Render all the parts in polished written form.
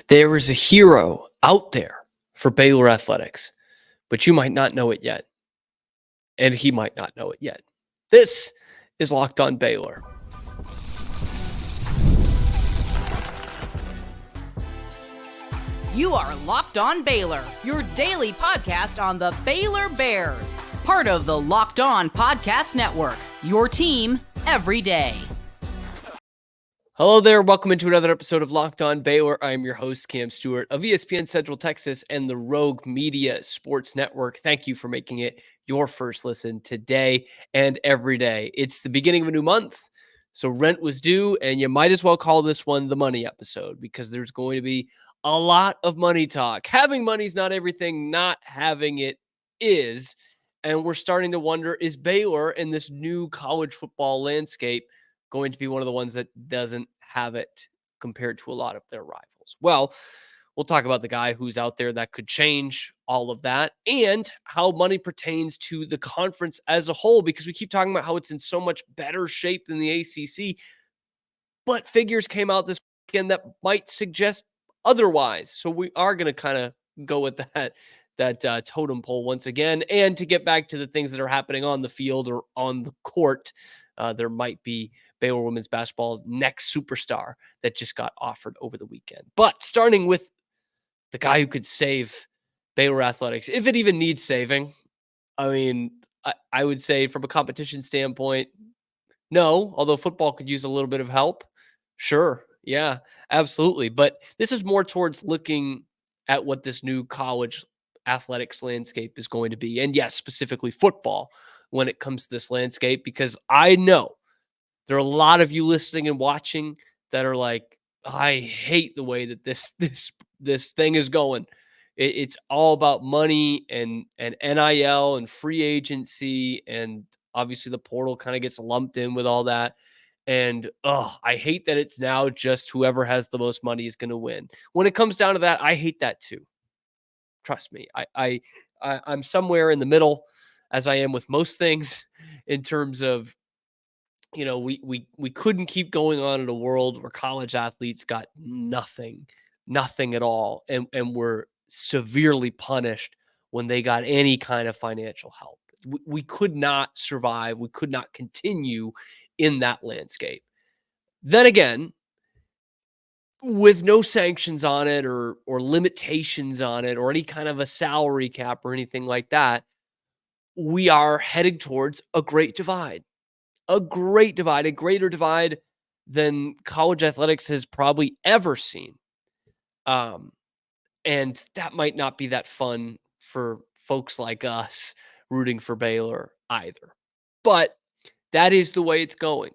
There is a hero out there for Baylor athletics, but you might not know it yet. And he might not know it yet. This is Locked On Baylor. You are Locked On Baylor, your daily podcast on the Baylor Bears. Part of the Locked On Podcast Network, your team every day. Hello there. Welcome into another episode of Locked On Baylor. I'm your host, Cam Stewart of ESPN Central Texas and the Rogue Media Sports Network. Thank you for making it your first listen today and every day. It's the beginning of a new month, so rent was due, and you might as well call this one the money episode because there's going to be a lot of money talk. Having money's not everything, not having it is. And we're starting to wonder, is Baylor in this new college football landscape going to be one of the ones that doesn't have it compared to a lot of their rivals? Well, we'll talk about the guy who's out there that could change all of that and how money pertains to the conference as a whole, because we keep talking about how it's in so much better shape than the ACC, but figures came out this weekend that might suggest otherwise. So we are going to kind of go with that totem pole once again. And to get back to the things that are happening on the field or on the court, there might be Baylor women's basketball's next superstar that just got offered over the weekend. But starting with the guy who could save Baylor athletics, if it even needs saving, I mean, I would say from a competition standpoint, no, although football could use a little bit of help. Sure. Yeah, absolutely. But this is more towards looking at what this new college athletics landscape is going to be. And yes, specifically football when it comes to this landscape, because I know there are a lot of you listening and watching that are like, I hate the way that this thing is going. It's all about money and NIL and free agency, and obviously the portal kind of gets lumped in with all that. And I hate that it's now just whoever has the most money is going to win. When it comes down to that, I hate that too. Trust me, I'm somewhere in the middle, as I am with most things, in terms of, we couldn't keep going on in a world where college athletes got nothing at all, and were severely punished when they got any kind of financial help. We could not survive. We could not continue in that landscape. Then again, with no sanctions on it or limitations on it or any kind of a salary cap or anything like that, we are heading towards a great divide. A greater divide than college athletics has probably ever seen. And that might not be that fun for folks like us rooting for Baylor either. But that is the way it's going.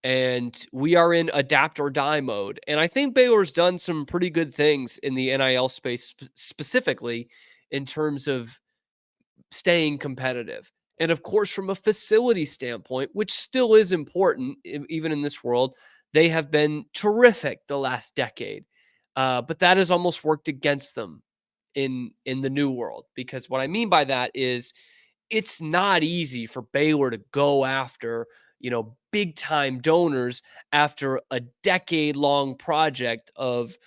And we are in adapt or die mode. And I think Baylor's done some pretty good things in the NIL space, specifically in terms of staying competitive. And of course, from a facility standpoint, which still is important, even in this world, they have been terrific the last decade. But that has almost worked against them in the new world, because what I mean by that is it's not easy for Baylor to go after, big time donors after a decade long project of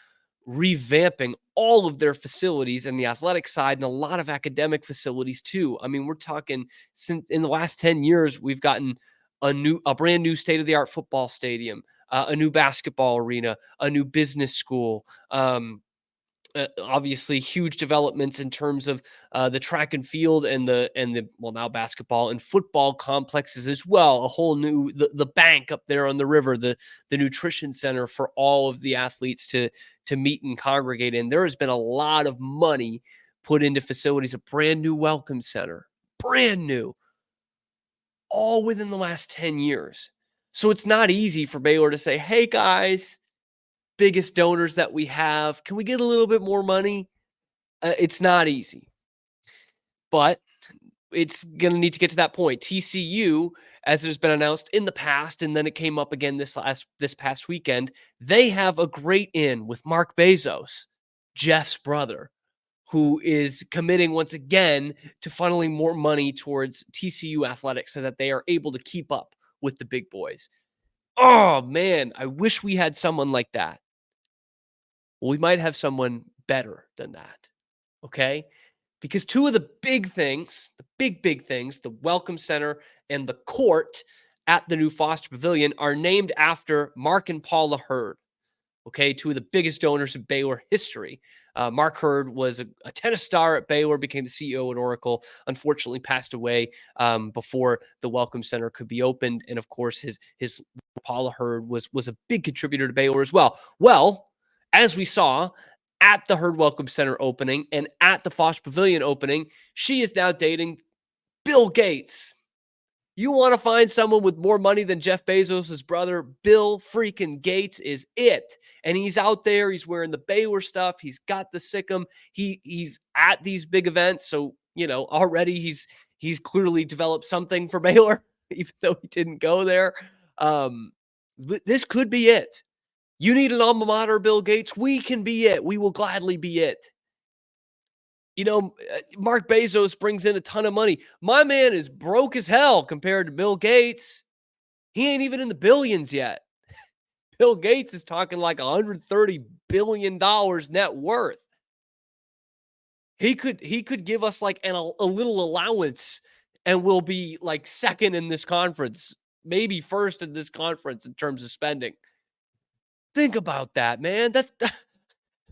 revamping all of their facilities and the athletic side and a lot of academic facilities too. I mean, we're talking since in the last 10 years, we've gotten a brand new state of the art football stadium, a new basketball arena, a new business school, obviously huge developments in terms of the track and field and the now basketball and football complexes as well. A whole new the bank up there on the river, the nutrition center for all of the athletes to meet and congregate in. There has been a lot of money put into facilities, a brand new welcome center, brand new, all within the last 10 years. So it's not easy for Baylor to say, hey guys, biggest donors that we have, can we get a little bit more money? It's not easy, but it's going to need to get to that point. TCU, as has been announced in the past, and then it came up again this past weekend, they have a great in with Mark Bezos, Jeff's brother, who is committing once again to funneling more money towards TCU athletics so that they are able to keep up with the big boys. Oh man, I wish we had someone like that. Well, we might have someone better than that. Okay. Because two of the big things, big things, the Welcome Center and the court at the new Foster Pavilion are named after Mark and Paula Hurd. Okay, two of the biggest donors in Baylor history. Mark Hurd was a tennis star at Baylor, became the CEO at Oracle, unfortunately passed away before the Welcome Center could be opened. And of course, his Paula Hurd was a big contributor to Baylor as well. Well, as we saw at the Hurd Welcome Center opening and at the Foster Pavilion opening, she is now dating Bill Gates. You want to find someone with more money than Jeff Bezos' brother, Bill freaking Gates is it. And he's out there. He's wearing the Baylor stuff. He's got the Sikkim. He's at these big events. So, already he's clearly developed something for Baylor, even though he didn't go there. This could be it. You need an alma mater, Bill Gates. We can be it. We will gladly be it. Mark Bezos brings in a ton of money. My man is broke as hell compared to Bill Gates. He ain't even in the billions yet. Bill Gates is talking like $130 billion net worth. He could give us like a little allowance and we'll be like second in this conference, maybe first in this conference in terms of spending. Think about that, man. That's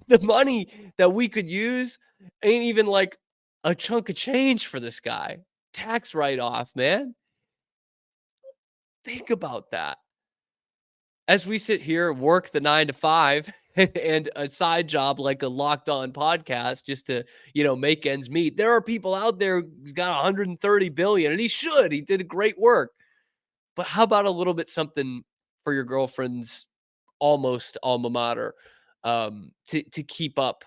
the money that we could use ain't even like a chunk of change for this guy. Tax write-off, man. Think about that. As we sit here, work the 9 to 5 and a side job like a Locked On podcast just to, make ends meet. There are people out there who's got 130 billion and he should. He did great work. But how about a little bit something for your girlfriend's almost alma mater to keep up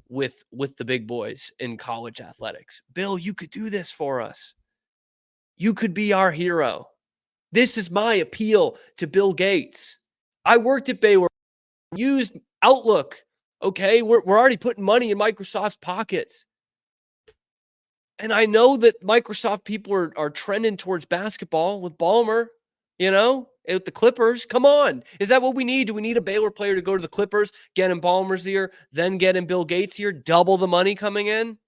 with the big boys in college athletics? Bill, you could do this for us. You could be our hero. This is my appeal to Bill Gates. I worked at Baylor, used Outlook. Okay, we're already putting money in Microsoft's pockets. And I know that Microsoft people are trending towards basketball with Ballmer, at the Clippers. Come on. Is that what we need? Do we need a Baylor player to go to the Clippers, get in Ballmer's ear, then get in Bill Gates' ear, double the money coming in?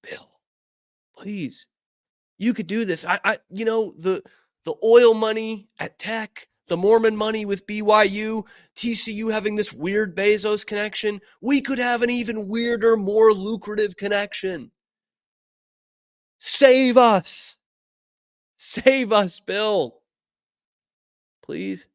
Bill, please. You could do this. The oil money at Tech, the Mormon money with BYU, TCU having this weird Bezos connection. We could have an even weirder, more lucrative connection. Save us. Save us, Bill. Please.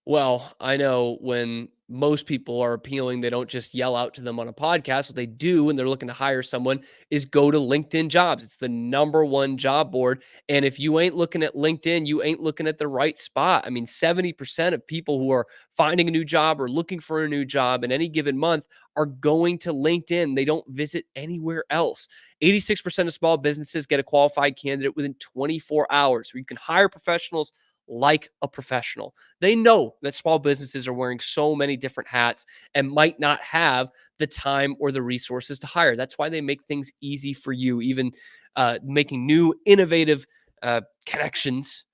Well, I know when most people are appealing, they don't just yell out to them on a podcast. What they do when they're looking to hire someone is go to LinkedIn Jobs. It's the #1 job board. And if you ain't looking at LinkedIn, you ain't looking at the right spot. I mean, 70% of people who are finding a new job or looking for a new job in any given month are going to LinkedIn. They don't visit anywhere else. 86% of small businesses get a qualified candidate within 24 hours, where you can hire professionals like a professional. They know that small businesses are wearing so many different hats and might not have the time or the resources to hire. That's why they make things easy for you, even making new innovative connections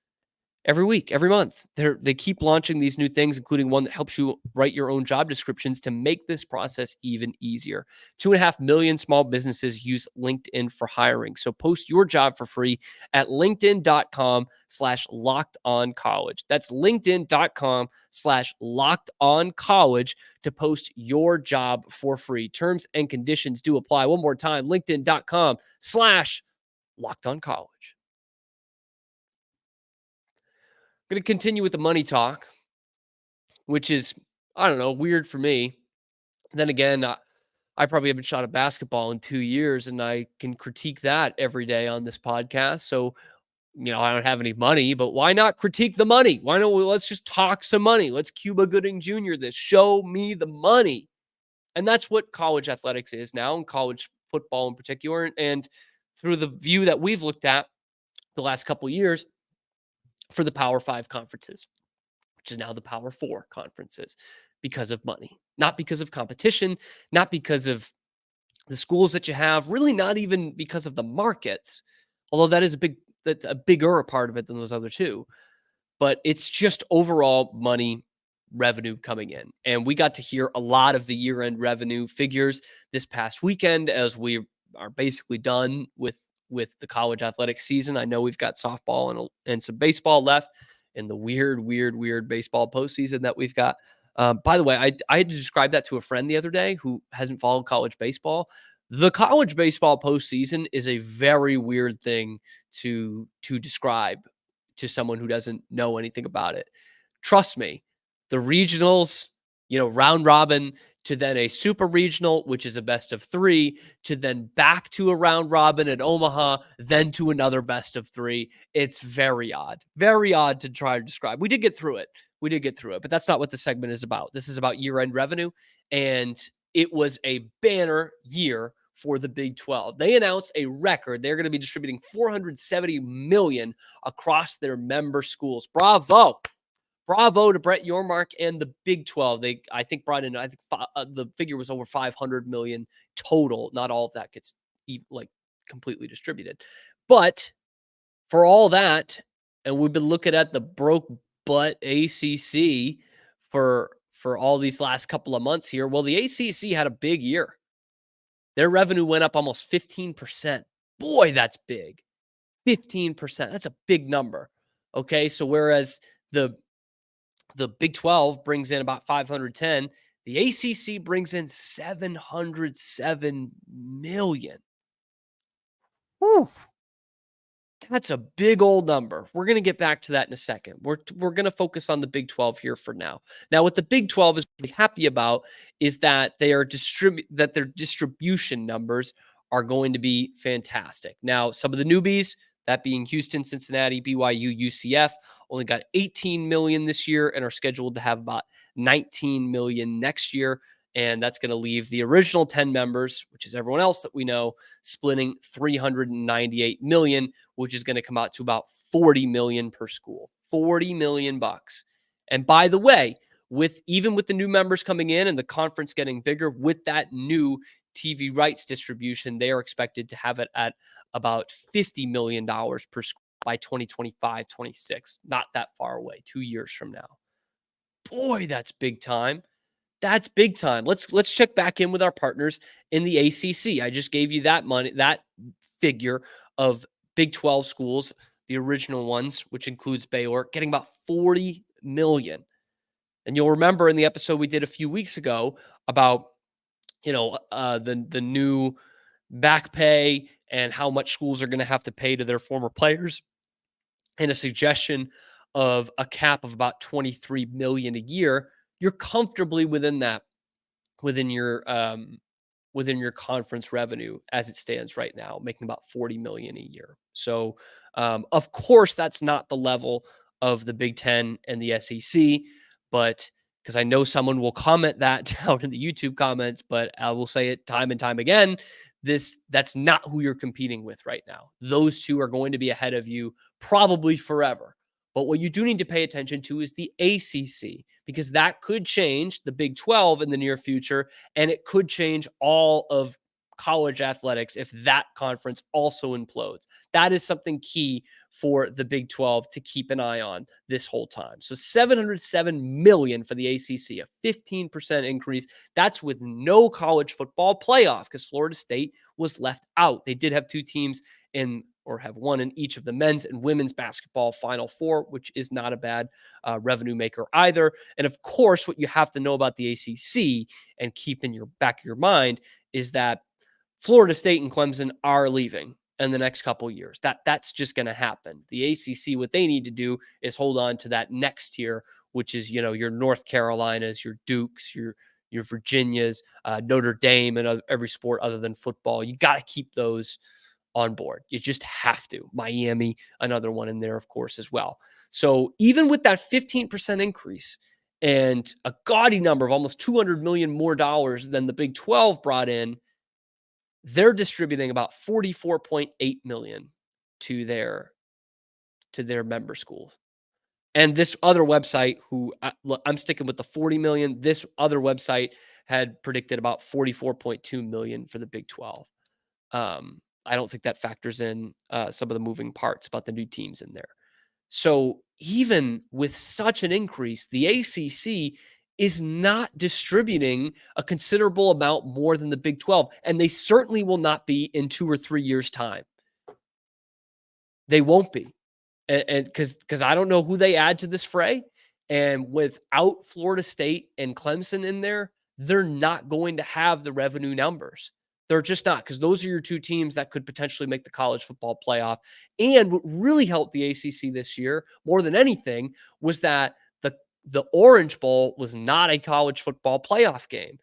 every week, every month. They keep launching these new things, including one that helps you write your own job descriptions to make this process even easier. 2.5 million small businesses use LinkedIn for hiring. So post your job for free at linkedin.com/lockedoncollege. That's linkedin.com/lockedoncollege to post your job for free. Terms and conditions do apply. One more time, linkedin.com/lockedoncollege. Going to continue with the money talk, which is, I don't know, weird for me. Then again, I probably haven't shot a basketball in 2 years, and I can critique that every day on this podcast. So, I don't have any money, but why not critique the money? Why don't let's just talk some money? Let's Cuba Gooding Jr. this. Show me the money. And that's what college athletics is now, and college football in particular. And through the view that we've looked at the last couple of years, for the Power 5 conferences, which is now the Power 4 conferences, because of money, not because of competition, not because of the schools that you have, really not even because of the markets, although that's a bigger part of it than those other two. but it's just overall money revenue coming in. And we got to hear a lot of the year-end revenue figures this past weekend as we are basically done with the college athletic season. I know we've got softball and some baseball left in the weird baseball postseason that we've got. By the way, I had to describe that to a friend the other day who hasn't followed college baseball. The college baseball postseason is a very weird thing to describe to someone who doesn't know anything about it. Trust me, the regionals, round robin to then a super regional, which is a best of 3, to then back to a round robin at Omaha, then to another best of 3. It's very odd to try to describe. We did get through it, but that's not what the segment is about. This is about year-end revenue, and it was a banner year for the Big 12. They announced a record. They're going to be distributing $470 million across their member schools. Bravo to Brett Yormark and the Big 12. They, I think, brought in, the figure was over 500 million total. Not all of that gets completely distributed. But for all that, and we've been looking at the broke butt ACC for all these last couple of months here. Well, the ACC had a big year. Their revenue went up almost 15%. Boy, that's big. 15%. That's a big number. Okay, so whereas the Big 12 brings in about 510, the ACC brings in 707 million. Whew. That's a big old number. We're going to get back to that in a second. We're going to focus on the Big 12 here for now. Now, what the Big 12 is really happy about is that their distribution numbers are going to be fantastic. Now, some of the newbies, that being Houston, Cincinnati, BYU, UCF, only got 18 million this year and are scheduled to have about 19 million next year. And that's going to leave the original 10 members, which is everyone else that we know, splitting 398 million, which is going to come out to about 40 million per school. 40 million bucks. And by the way, even with the new members coming in and the conference getting bigger, with that new TV rights distribution, they are expected to have it at about $50 million per school by 2025, 26. Not that far away, 2 years from now. Boy, that's big time. That's big time. Let's check back in with our partners in the ACC. I just gave you that figure of Big 12 schools, the original ones, which includes Baylor, getting about 40 million. And you'll remember in the episode we did a few weeks ago about, the new back pay and how much schools are going to have to pay to their former players, and a suggestion of a cap of about 23 million a year. You're comfortably within that, within your conference revenue as it stands right now, making about 40 million a year. So, of course, that's not the level of the Big Ten and the SEC, but because I know someone will comment that down in the YouTube comments, but I will say it time and time again. That's not who you're competing with right now. Those two are going to be ahead of you probably forever. But what you do need to pay attention to is the ACC, because that could change the Big 12 in the near future, and it could change all of college athletics if that conference also implodes. That is something key for the Big 12 to keep an eye on this whole time. So 707 million for the ACC, a 15% increase. That's with no college football playoff because Florida State was left out. They did have two teams have one in each of the men's and women's basketball Final Four, which is not a bad revenue maker either. And of course, what you have to know about the ACC and keep in your back of your mind is that Florida State and Clemson are leaving in the next couple of years. That's just going to happen. The ACC, what they need to do is hold on to that next tier, which is, your North Carolinas, your Dukes, your Virginias, Notre Dame, and every sport other than football. You got to keep those on board. You just have to. Miami, another one in there, of course, as well. So even with that 15% increase and a gaudy number of almost $200 million more dollars than the Big 12 brought in, they're distributing about 44.8 million to their member schools. And this other website, I'm sticking with the 40 million. This other website had predicted about 44.2 million for the Big 12. I don't think that factors in some of the moving parts about the new teams in there. So even with such an increase, the ACC is not distributing a considerable amount more than the Big 12, and they certainly will not be in 2 or 3 years' time. They won't be. And because I don't know who they add to this fray, and without Florida State and Clemson in there, they're not going to have the revenue numbers. They're just not, because those are your two teams that could potentially make the college football playoff. And what really helped the ACC this year, more than anything, was that the Orange Bowl was not a college football playoff game,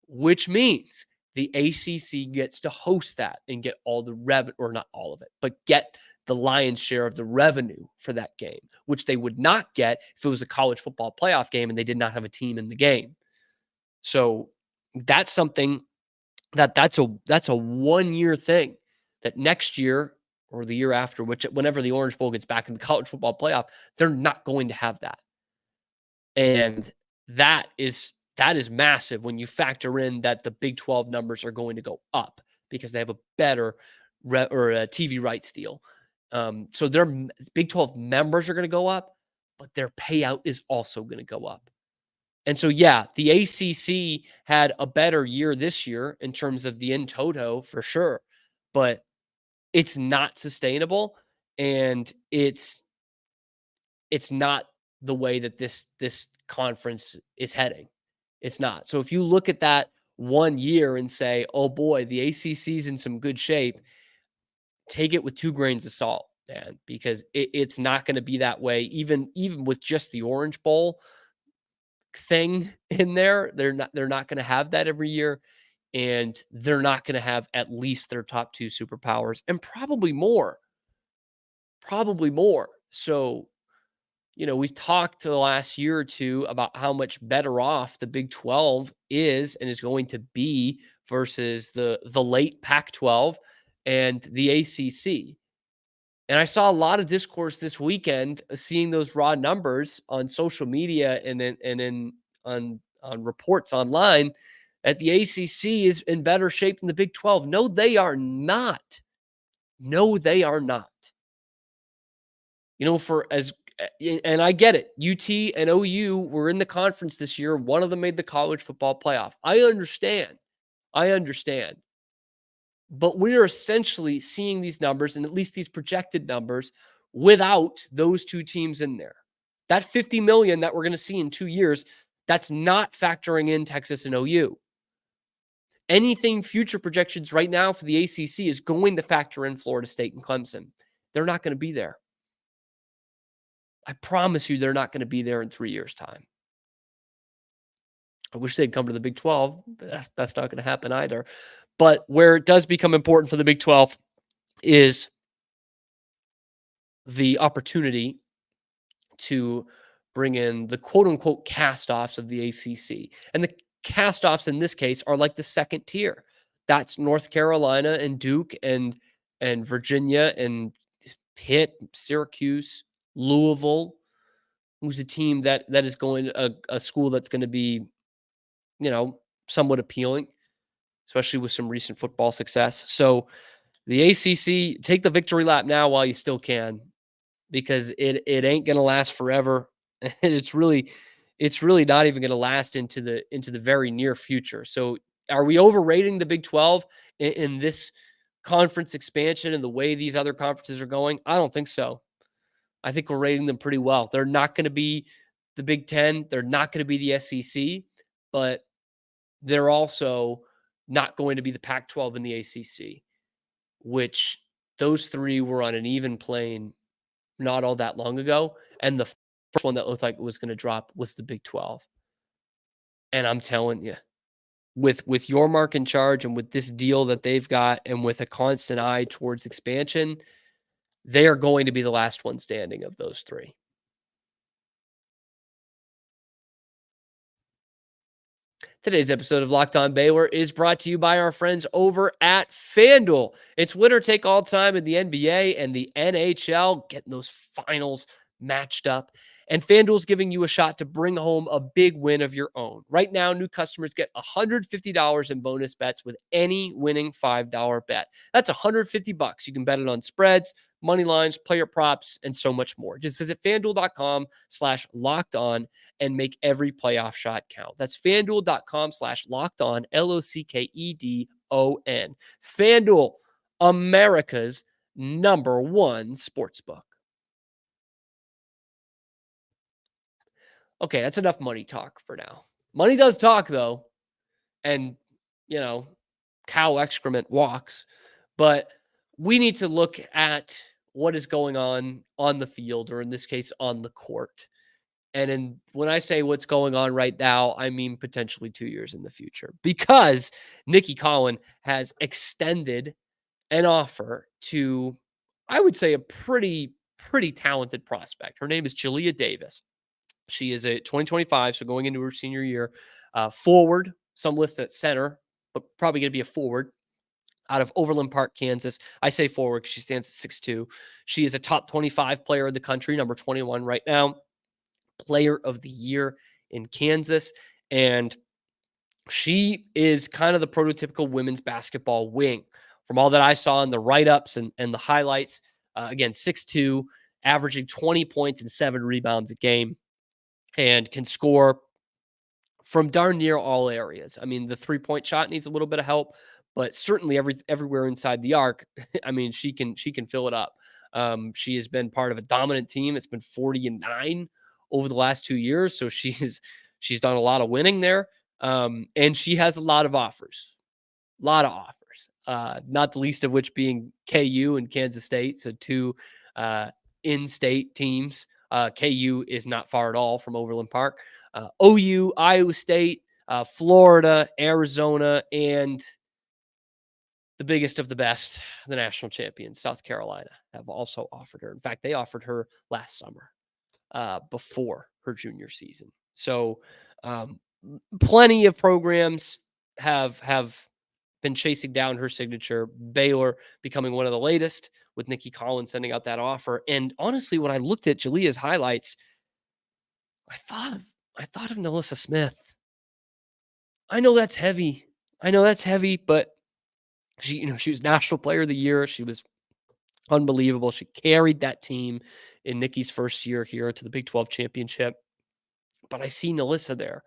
which means the ACC gets to host that and get all the revenue, or not all of it, but get the lion's share of the revenue for that game, which they would not get if it was a college football playoff game and they did not have a team in the game. So that's something that's a 1-year thing, that next year or the year after, whenever the Orange Bowl gets back in the college football playoff, they're not going to have that. And that is massive when you factor in that the Big 12 numbers are going to go up because they have a better a TV rights deal. So their Big 12 members are going to go up, but their payout is also going to go up. And so, yeah, the ACC had a better year this year in terms of the in toto for sure, but it's not sustainable, and it's not the way that this conference is heading. It's not. So if you look at that 1 year and say, oh boy, the ACC's in some good shape, take it with 2 grains of salt, man, because it's not going to be that way. Even with just the Orange Bowl thing in there, they're not going to have that every year, and they're not going to have at least their top 2 superpowers, and probably more. So, we've talked the last year or two about how much better off the Big 12 is and is going to be versus the late Pac-12 and the ACC. And I saw a lot of discourse this weekend, seeing those raw numbers on social media and on reports online, that the ACC is in better shape than the Big 12. No, they are not. No, they are not. And I get it. UT and OU were in the conference this year. One of them made the college football playoff. I understand. But we're essentially seeing these numbers, and at least these projected numbers, without those 2 teams in there. That $50 million that we're going to see in 2 years, that's not factoring in Texas and OU. Anything future projections right now for the ACC is going to factor in Florida State and Clemson. They're not going to be there. I promise you they're not going to be there in 3 years' time. I wish they'd come to the Big 12, but that's not going to happen either. But where it does become important for the Big 12 is the opportunity to bring in the quote-unquote cast-offs of the ACC. And the cast-offs in this case are like the second tier. That's North Carolina and Duke and Virginia and Pitt, Syracuse, Louisville, who's a team that is going a school that's going to be, somewhat appealing, especially with some recent football success. So the ACC, take the victory lap now while you still can, because it ain't going to last forever. And it's really not even going to last into the very near future. So are we overrating the Big 12 in this conference expansion and the way these other conferences are going? I don't think so. I think we're rating them pretty well. They're not going to be the Big 10. They're not going to be the SEC, but they're also not going to be the Pac-12 and the ACC, which those 3 were on an even plane not all that long ago. And the first one that looked like it was going to drop was the Big 12. And I'm telling you, with your mark in charge and with this deal that they've got and with a constant eye towards expansion, they are going to be the last one standing of those 3. Today's episode of Locked On Baylor is brought to you by our friends over at FanDuel. It's winner take all time in the NBA and the NHL, getting those finals matched up. And FanDuel's giving you a shot to bring home a big win of your own. Right now, new customers get $150 in bonus bets with any winning $5 bet. That's $150. You can bet it on spreads, money lines, player props, and so much more. Just visit FanDuel.com/locked-on and make every playoff shot count. That's FanDuel.com/locked-on, LOCKEDON. FanDuel, America's number one sportsbook. Okay, that's enough money talk for now. Money does talk, though, and, cow excrement walks, but we need to look at what is going on the field, or in this case, on the court. And when I say what's going on right now, I mean potentially 2 years in the future, because Nikki Collin has extended an offer to, I would say, a pretty talented prospect. Her name is Jalea Davis. She is a 2025, so going into her senior year, forward. Some list at center, but probably going to be a forward, out of Overland Park, Kansas. I say forward because she stands at 6'2". She is a top 25 player in the country, number 21 right now, player of the year in Kansas. And she is kind of the prototypical women's basketball wing. From all that I saw in the write-ups and the highlights, again, 6'2", averaging 20 points and 7 rebounds a game, and can score from darn near all areas. I mean, the three-point shot needs a little bit of help, but certainly everywhere inside the arc, I mean, she can fill it up. She has been part of a dominant team. It's been 40-9 over the last 2 years, so she's done a lot of winning there, and she has a lot of offers, not the least of which being KU and Kansas State, so two in-state teams. KU is not far at all from Overland Park. OU, Iowa State, Florida, Arizona, and the biggest of the best, the national champions, South Carolina, have also offered her. In fact, they offered her last summer, before her junior season. So plenty of programs have been chasing down her signature. Baylor becoming one of the latest, with Nikki Collin sending out that offer. And honestly, when I looked at Jalea's highlights, I thought of Nalissa Smith. I know that's heavy, but she was National Player of the Year. She was unbelievable. She carried that team in Nikki's first year here to the Big 12 championship. But I see Nalissa there.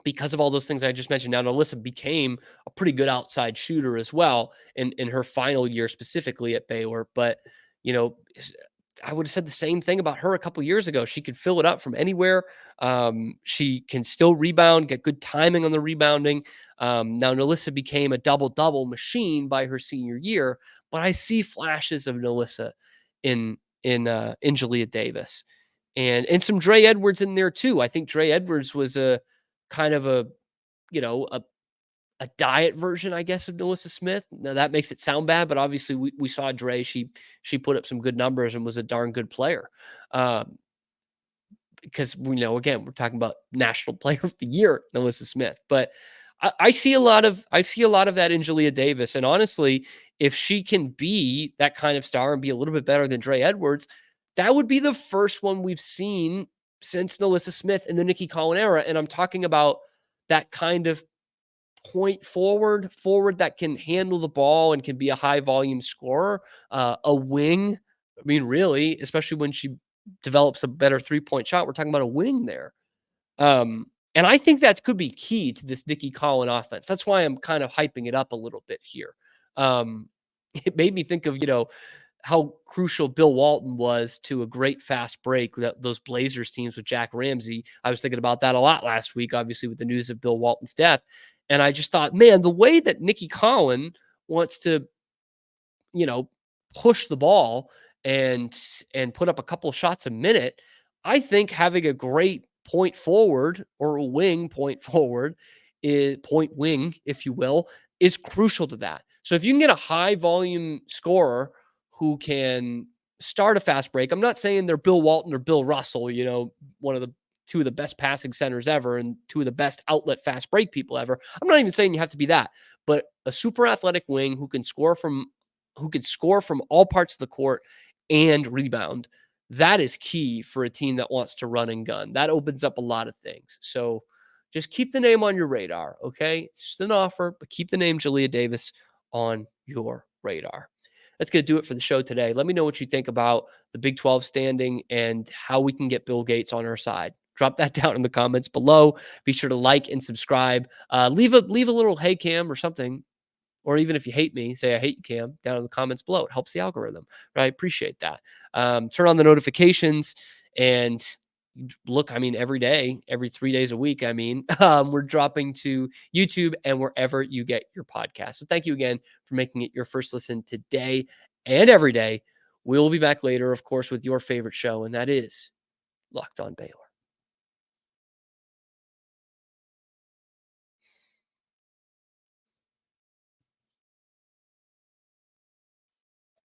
Because of all those things I just mentioned. Now, Nalissa became a pretty good outside shooter as well in her final year, specifically at Baylor. But, I would have said the same thing about her a couple years ago. She could fill it up from anywhere. She can still rebound, get good timing on the rebounding. Now, Nalissa became a double-double machine by her senior year, but I see flashes of Nalissa in Jalea Davis. And some Dre Edwards in there too. I think Dre Edwards was a kind of a diet version, I guess, of Nalissa Smith. Now that makes it sound bad, but obviously we saw Dre. She put up some good numbers and was a darn good player. Because again, we're talking about National Player of the Year, Nalissa Smith. But I see a lot of that in Jalea Davis. And honestly, if she can be that kind of star and be a little bit better than Dre Edwards, that would be the first one we've seen since Nalissa Smith in the Nikki Collin era. And I'm talking about that kind of point forward that can handle the ball and can be a high volume scorer, a wing. I mean, really, especially when she develops a better 3-point shot, we're talking about a wing there. And I think that could be key to this Nikki Collin offense. That's why I'm kind of hyping it up a little bit here. It made me think of, how crucial Bill Walton was to a great fast break, those Blazers teams with Jack Ramsey. I was thinking about that a lot last week, obviously, with the news of Bill Walton's death. And I just thought, man, the way that Nikki Collin wants to, push the ball and put up a couple of shots a minute, I think having a great point forward, or a wing point forward, point wing, if you will, is crucial to that. So if you can get a high volume scorer who can start a fast break, I'm not saying they're Bill Walton or Bill Russell, one of the two of the best passing centers ever and two of the best outlet fast break people ever. I'm not even saying you have to be that, but a super athletic wing who can score from all parts of the court and rebound. That is key for a team that wants to run and gun. That opens up a lot of things. So just keep the name on your radar, okay? It's just an offer, but keep the name Jalea Davis on your radar. That's going to do it for the show today. Let me know what you think about the Big 12 standing and how we can get Bill Gates on our side. Drop that down in the comments below. Be sure to like and subscribe. Leave a little hey Cam or something. Or even if you hate me, say I hate you, Cam, down in the comments below. It helps the algorithm. Right? I appreciate that. Turn on the notifications and look, every day, every 3 days a week, we're dropping to YouTube and wherever you get your podcast. So thank you again for making it your first listen today and every day. We'll be back later, of course, with your favorite show, and that is Locked On Baylor.